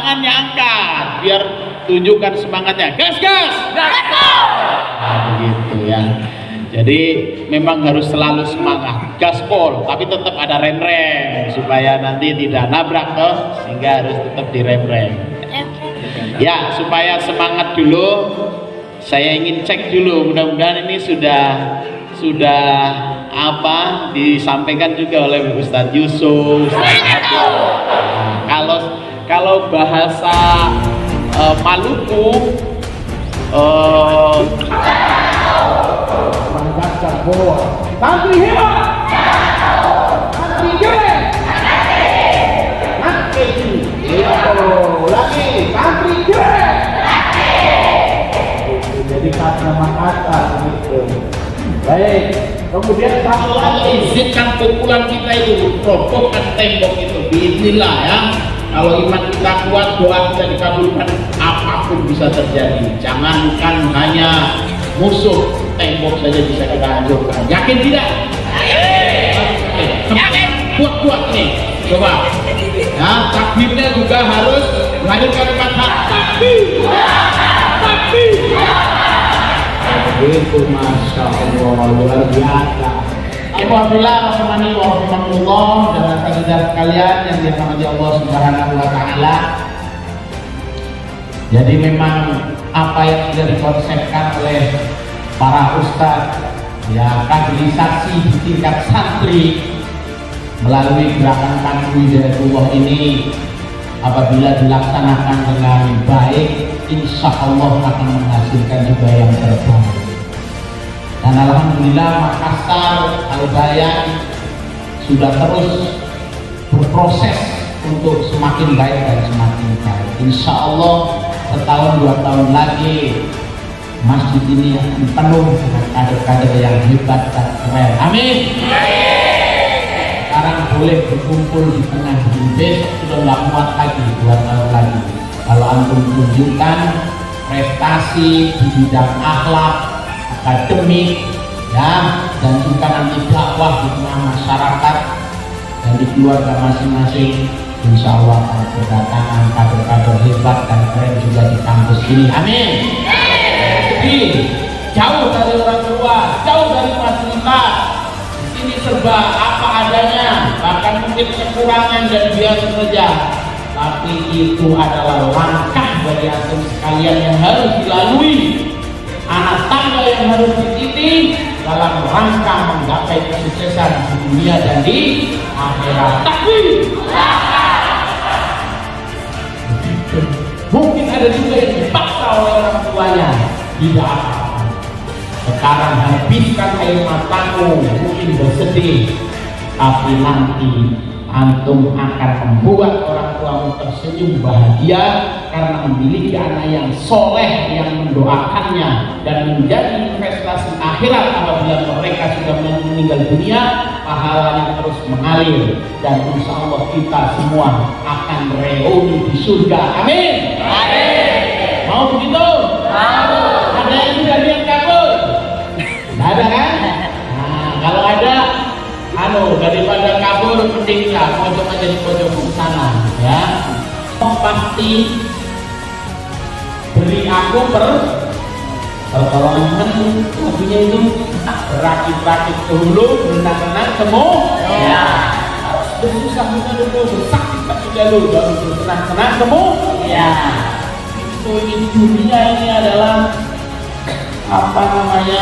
tangannya angkat biar tunjukkan semangatnya. Gas, gas. Gitu ya. Jadi memang harus selalu semangat, gaspol, tapi tetap ada rem-rem supaya nanti tidak nabrak toh, sehingga harus tetap direm-rem. Ya, supaya semangat dulu, saya ingin cek dulu, mudah-mudahan ini sudah apa disampaikan juga oleh Ustadz Yusuf, Ustadz Abdul. Kalau bahasa Maluku santri hebat, santri keren, lagi santri keren. Jadi kata kata gitu. Baik, kemudian satu lagi, izinkan pukulan kita itu robohkan tembok itu. Bismillah ya. Kalau iman kita kuat, doa kita dikabulkan, apapun bisa terjadi. Jangankan hanya musuh, tembok saja bisa kita hancurkan. Yakin tidak? Yakin. Kuat-kuat nih. Coba. Ya, takbirnya juga harus menghadirkan kata takbir. Takbir. Itu Masya Allah, luar biasa. Alhamdulillah, warahmatullah, dan saudara sekalian yang dirahmati Allah Subhanahu wa Ta'ala. Jadi memang apa yang sudah dikonsepkan oleh para ustadz, ya, kaderisasi di tingkat santri melalui gerakan Tanwir Hidayatullah ini, apabila dilaksanakan dengan baik, insya Allah akan menghasilkan juga yang terbaik. Dan alhamdulillah Makassar, Al-Bayan sudah terus berproses untuk semakin baik dan semakin baik. Insya Allah setahun 2 tahun lagi masjid ini akan penuh dengan kader-kader yang hebat dan keren. Amin. Sekarang boleh berkumpul di tengah besok sudah nggak muat lagi 2 tahun lagi. Kalau antum tunjukkan prestasi di bidang akhlak, akademik, ya, dan juga nanti dakwah di tengah masyarakat dan di keluarga masing-masing, insya Allah akan berdatangan kader-kader hebat dan keren juga di kampus ini. Amin. Jadi jauh dari orang tua, jauh dari fasilitas, di sini serba apa adanya, bahkan mungkin kekurangan dan biasa saja. Tapi itu adalah langkah bagi antum sekalian yang harus dilalui, anak tangga yang harus dititi dalam rangka menggapai kesuksesan di dunia dan di akhirat. Takbir. Mungkin ada juga yang dipaksa oleh orang tuanya, tidak apa-apa. Sekarang habiskan air matamu, mungkin bersedih, tapi nanti antum akan membuat orang tuamu tersenyum bahagia karena memiliki anak yang soleh yang mendoakannya dan menjadi investasi akhirat. Apabila mereka sudah meninggal dunia, pahalanya terus mengalir dan insya Allah kita semua akan reuni di surga. Amin. Amin. Mau begitu? Mau. Ada yang sudah lihat kabur? Tidak ada kan? Nah, kalau ada, daripada kabur mendinglah pojok aja di pojok sana ya. Pasti beri aku pertolongan, artinya itu berakit-rakit ke hulu, berenang-renang temu ya, bersusah-susah dulu, bersakit dulu, baru bersenang-senang temu ya. Itu ini dunia ini adalah apa namanya,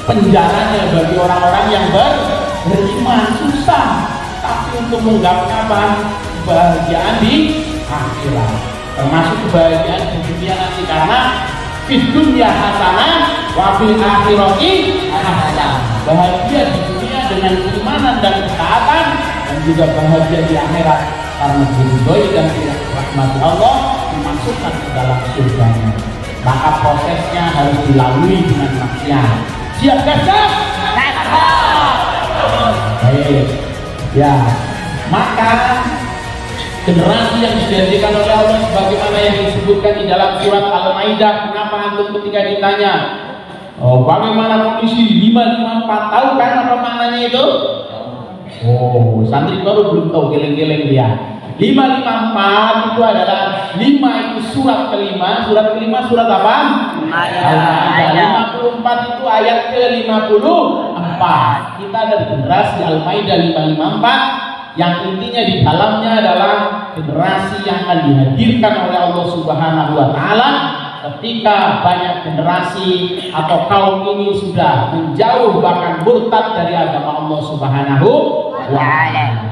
penjaranya bagi orang-orang yang beriman. Susah, tapi untuk menggapai kebahagiaan di akhirat, termasuk kebahagiaan di dunia nanti, karena di dunia hasanah wa fil akhirati hasanah. Bahagia di dunia dengan keimanan dan ketaatan, dan juga bahagia di akhirat karena diridhoi dan dirahmati Allah, dimasukkan ke dalam surganya. Maka prosesnya harus dilalui dengan maksiat. Siap gagah? Baik. Ya, maka generasi yang dijadikan oleh Allah sebagaimana yang disebutkan di dalam surat Al-Maidah. Kenapa antum ketika ditanya, bagaimana kondisi 554, tahu kan apa maknanya itu? Santri baru belum tahu, geleng-geleng dia. 554 itu adalah 5 itu surat kelima. Surat kelima surat apa? Al-Maidah. 54 itu ayat ke-54. Kita ada generasi Al-Maidah 554 yang intinya di dalamnya adalah generasi yang akan dihadirkan oleh Allah Subhanahu wa taala ketika banyak generasi atau kaum ini sudah menjauh bahkan murtad dari agama Allah Subhanahu wa taala.